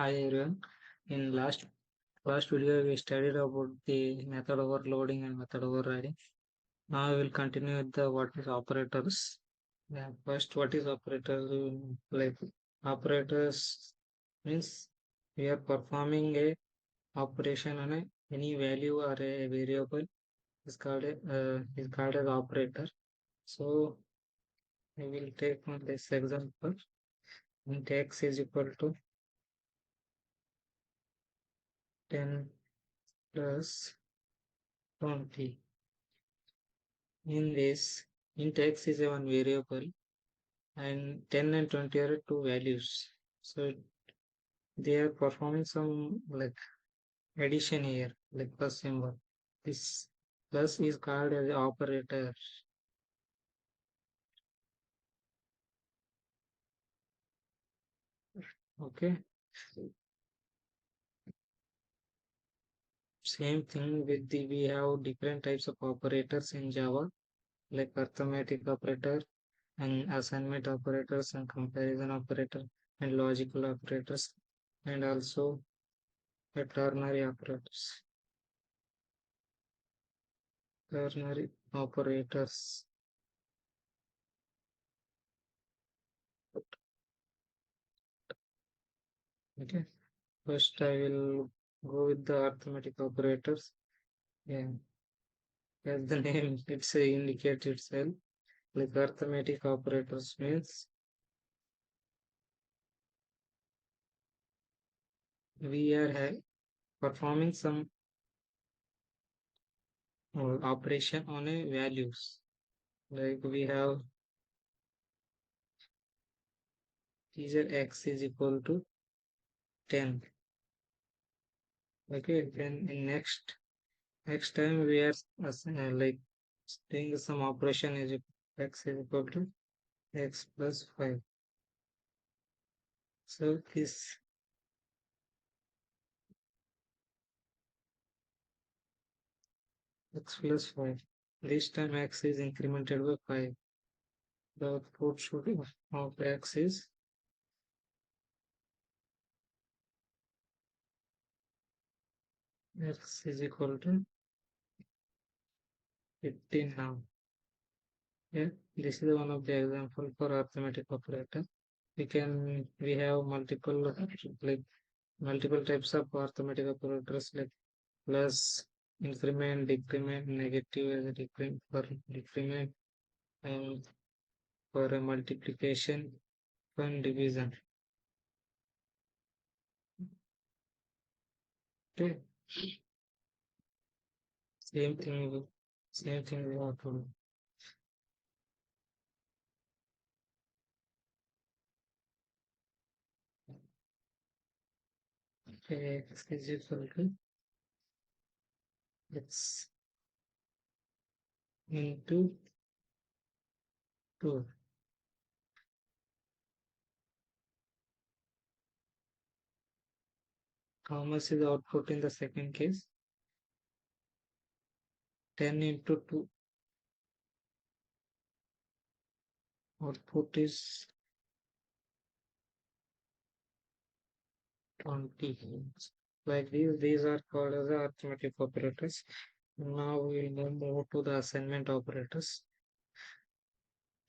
Hi everyone. In last video we studied about the method overloading and method overriding. Now we will continue with the what is operators. Yeah, first what is operators? Like operators means we are performing a operation on any value or a variable is called as operator. So we will take on this example. Int x is equal to 10 plus 20. In this, int x is a one variable and 10 and 20 are two values. So they are performing some like addition here, like plus symbol. This plus is called as operator. Okay. Same thing with the we have different types of operators in Java, like arithmetic operator and assignment operators and comparison operator and logical operators and also the ternary operators. Ternary operators. Okay. First, I will go with the arithmetic operators. Yeah, as the name it's indicates itself. Like arithmetic operators means we are performing some operation on a values. Like we have teaser x is equal to 10. Okay, then in next time we are like doing some operation is x is equal to x plus 5. So this x plus 5. This time x is incremented by 5. The output should of x is x is equal to 15 now. Yeah, this is one of the example for arithmetic operator. We have like multiple types of arithmetic operators like plus, increment, decrement, negative as a decrement for decrement, and for a multiplication and division. Okay. Same thing. Same thing we have to do. Okay, x is equal to x into 2. How much is the output in the second case? 10 into 2. Output is 20. Like these are called as the arithmetic operators. Now we will move to the assignment operators.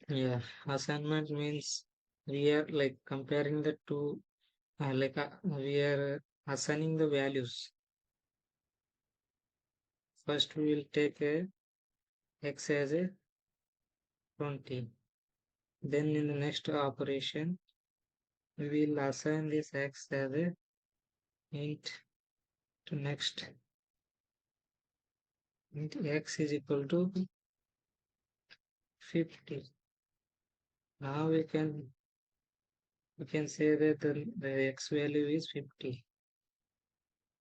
Yeah, assignment means we are like comparing the two, we are assigning the values. First, we will take a x as a 20. Then in the next operation, we will assign this x as a int to next int x is equal to 50. Now we can say that the x value is 50.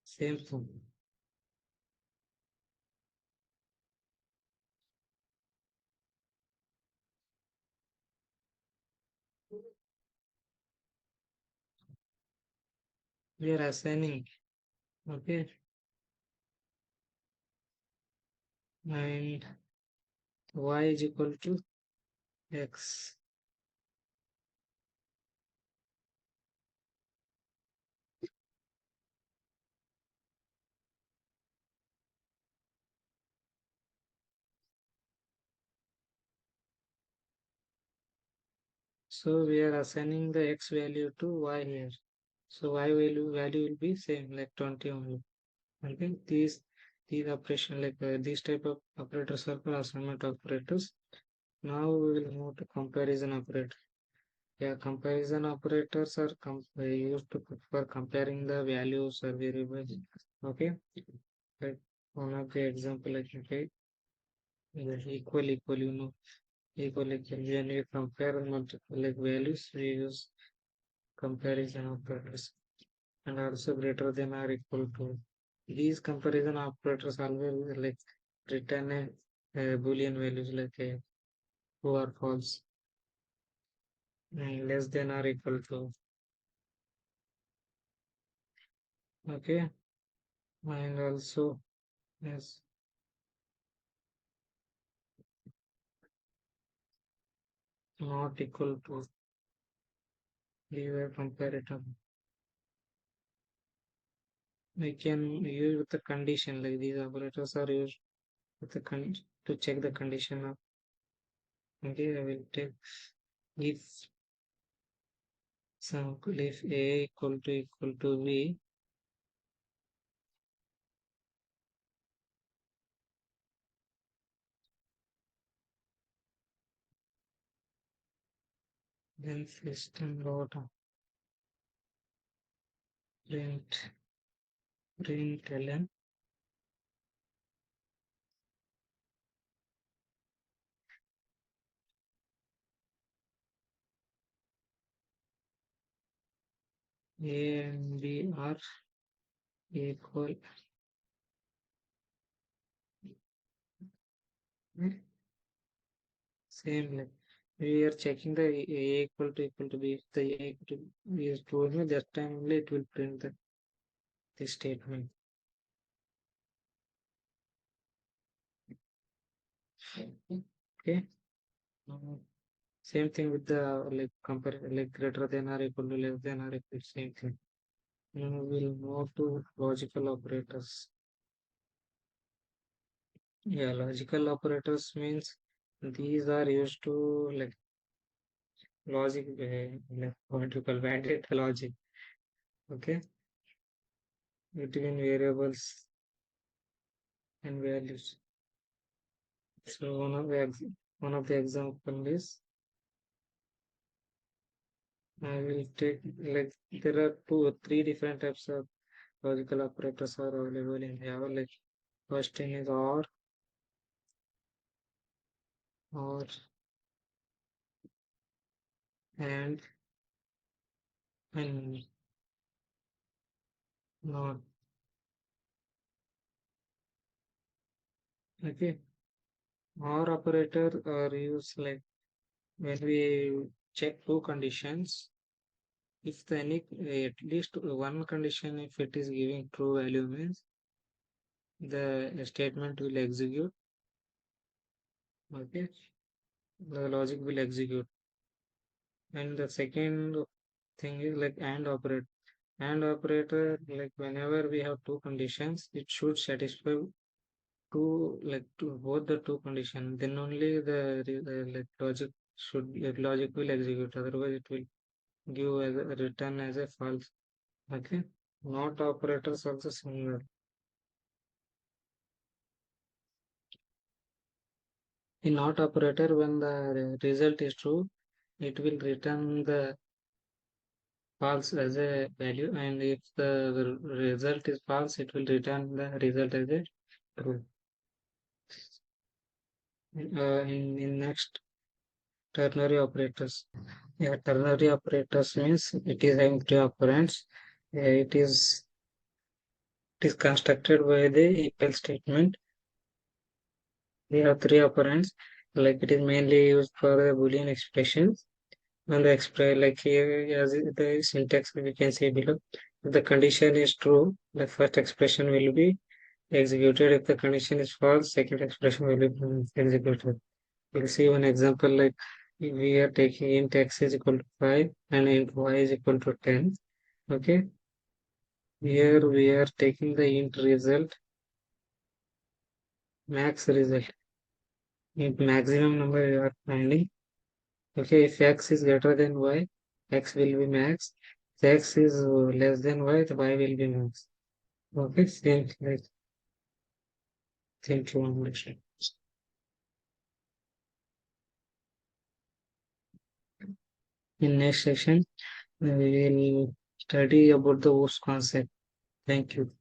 Same thing. We are assigning, okay, and y is equal to x. So we are assigning the x value to y here. So y value will be same like 20 only. Okay, these operation like these type of operators are called assignment operators. Now we will move to comparison operator. Yeah, comparison operators are used for comparing the values or variables. Okay, like one of the example I can take is equal, equal equal. When we compare multiple like values, we use comparison operators, and also greater than or equal to. These comparison operators always like return a boolean values like a true or false, and less than or equal to. Okay, and also yes, not equal to. These are comparative. We can use with the condition like these operators are used with the to check the condition of. Okay, I will take if example if a equal to b, then system dot print println a and b are equal. Same like we are checking the a equal to b. If the a equal to b is true, that time only it will print the statement. Okay. Now, same thing with the like compare like greater than or equal to less than or equal same thing. Now we'll move to logical operators. Yeah, logical operators means these are used to like logic, like what you call validate the logic. Okay, between variables and values. So one of the example is I will take like there are two or three different types of logical operators are available in Java. Like first thing is or and and not. Okay, or operator are used like when we check two conditions. If the any at least one condition, if it is giving true value means the statement will execute. Okay, the logic will execute. And the second thing is like and operator. And operator like whenever we have two conditions, it should satisfy two both the two conditions. Then only like logic will execute. Otherwise, it will give as a return as a false. Okay, not operators also similar. In not operator, when the result is true, it will return the false as a value, and if the result is false, it will return the result as a true. In next ternary operators. Yeah, ternary operators means it is having three operands. It is constructed by the equal statement. We have three operands. Like it is mainly used for the Boolean expressions. And the express like here as the syntax we can see below. If the condition is true, the first expression will be executed. If the condition is false, second expression will be executed. We'll see one example like if we are taking int x is equal to 5 and int y is equal to 10. Okay, here we are taking the int result, max result, int maximum number we are finding. Okay, if x is greater than y, x will be max. If x is less than y, the y will be max. Okay, same like same trigonometry. In next section, we will study about the host concept. Thank you.